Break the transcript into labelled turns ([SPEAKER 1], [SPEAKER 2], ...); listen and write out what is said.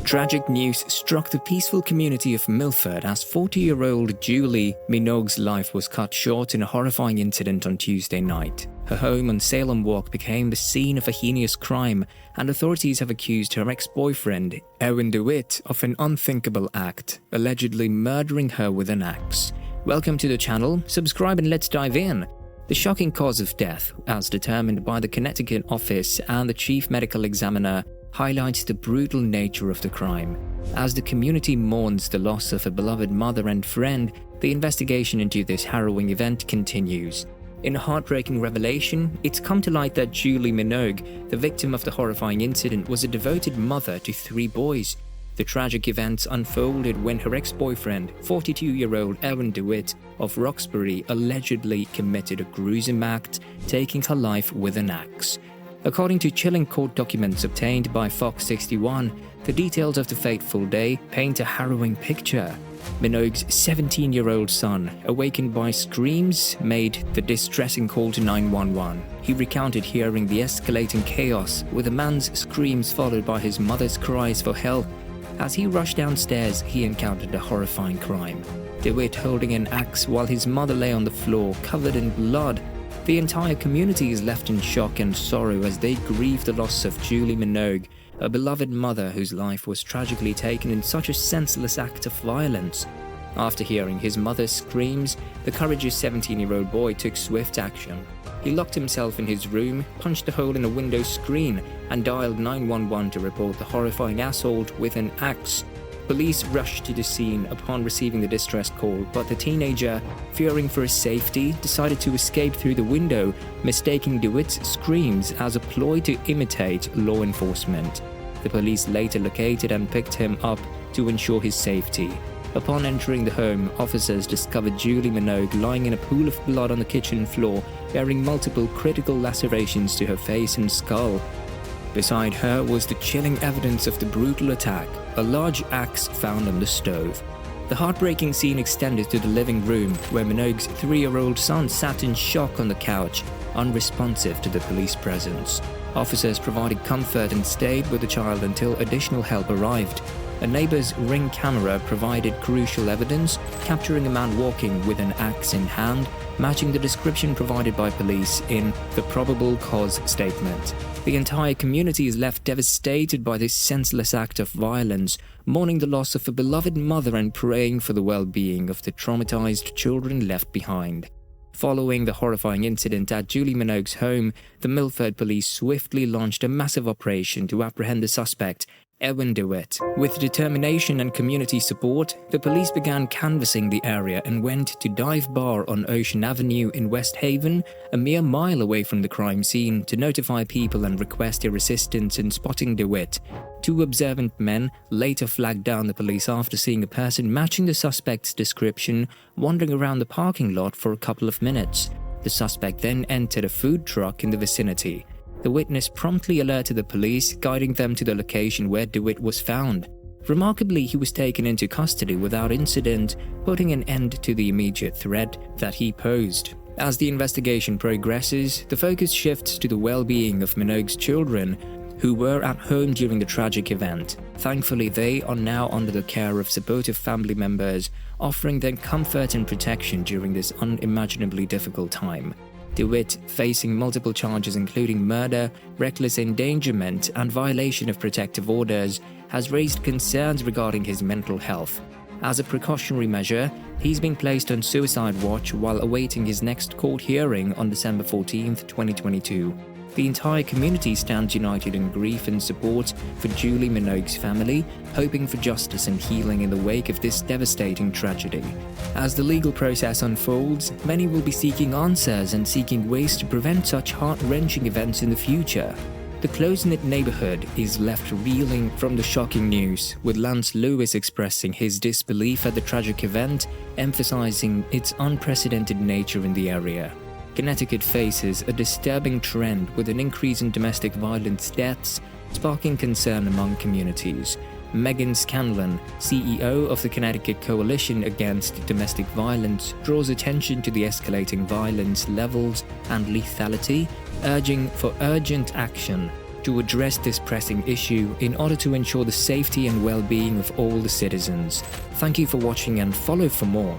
[SPEAKER 1] Tragic news struck the peaceful community of Milford as 40-year-old Julie Minogue's life was cut short in a horrifying incident on Tuesday night. Her home on Salem Walk became the scene of a heinous crime, and authorities have accused her ex-boyfriend, Erwin DeWitt, of an unthinkable act, allegedly murdering her with an axe. Welcome to the channel, subscribe and let's dive in. The shocking cause of death, as determined by the Connecticut office and the chief medical examiner, highlights the brutal nature of the crime. As the community mourns the loss of a beloved mother and friend, the investigation into this harrowing event continues. In a heartbreaking revelation, it's come to light that Julie Minogue, the victim of the horrifying incident, was a devoted mother to 3 boys. The tragic events unfolded when her ex-boyfriend, 42-year-old Erwin DeWitt of Roxbury, allegedly committed a gruesome act, taking her life with an axe. According to chilling court documents obtained by Fox 61, the details of the fateful day paint a harrowing picture. Minogue's 17-year-old son, awakened by screams, made the distressing call to 911. He recounted hearing the escalating chaos, with a man's screams followed by his mother's cries for help. As he rushed downstairs, he encountered a horrifying crime. DeWitt holding an axe while his mother lay on the floor, covered in blood. The entire community is left in shock and sorrow as they grieve the loss of Julie Minogue, a beloved mother whose life was tragically taken in such a senseless act of violence. After hearing his mother's screams, the courageous 17-year-old boy took swift action. He locked himself in his room, punched a hole in a window screen, and dialed 911 to report the horrifying assault with an axe. Police rushed to the scene upon receiving the distress call, but the teenager, fearing for his safety, decided to escape through the window, mistaking DeWitt's screams as a ploy to imitate law enforcement. The police later located and picked him up to ensure his safety. Upon entering the home, officers discovered Julie Minogue lying in a pool of blood on the kitchen floor, bearing multiple critical lacerations to her face and skull. Beside her was the chilling evidence of the brutal attack, a large axe found on the stove. The heartbreaking scene extended to the living room, where Minogue's 3-year-old son sat in shock on the couch, unresponsive to the police presence. Officers provided comfort and stayed with the child until additional help arrived. A neighbor's Ring camera provided crucial evidence, capturing a man walking with an axe in hand, matching the description provided by police in the probable cause statement. The entire community is left devastated by this senseless act of violence, mourning the loss of a beloved mother and praying for the well-being of the traumatized children left behind. Following the horrifying incident at Julie Minogue's home, the Milford police swiftly launched a massive operation to apprehend the suspect, Erwin DeWitt. With determination and community support, the police began canvassing the area and went to Dive Bar on Ocean Avenue in West Haven, a mere mile away from the crime scene, to notify people and request their assistance in spotting DeWitt. 2 observant men later flagged down the police after seeing a person matching the suspect's description wandering around the parking lot for a couple of minutes. The suspect then entered a food truck in the vicinity. The witness promptly alerted the police, guiding them to the location where DeWitt was found. Remarkably, he was taken into custody without incident, putting an end to the immediate threat that he posed. As the investigation progresses, the focus shifts to the well-being of Minogue's children, who were at home during the tragic event. Thankfully, they are now under the care of supportive family members, offering them comfort and protection during this unimaginably difficult time. DeWitt, facing multiple charges including murder, reckless endangerment, and violation of protective orders, has raised concerns regarding his mental health. As a precautionary measure, he's been placed on suicide watch while awaiting his next court hearing on December 14, 2022. The entire community stands united in grief and support for Julie Minogue's family, hoping for justice and healing in the wake of this devastating tragedy. As the legal process unfolds, many will be seeking answers and seeking ways to prevent such heart-wrenching events in the future. The close-knit neighborhood is left reeling from the shocking news, with Lance Lewis expressing his disbelief at the tragic event, emphasizing its unprecedented nature in the area. Connecticut faces a disturbing trend with an increase in domestic violence deaths, sparking concern among communities. Megan Scanlon, CEO of the Connecticut Coalition Against Domestic Violence, draws attention to the escalating violence levels and lethality, urging for urgent action. to address this pressing issue in order to ensure the safety and well-being of all the citizens. Thank you for watching and follow for more.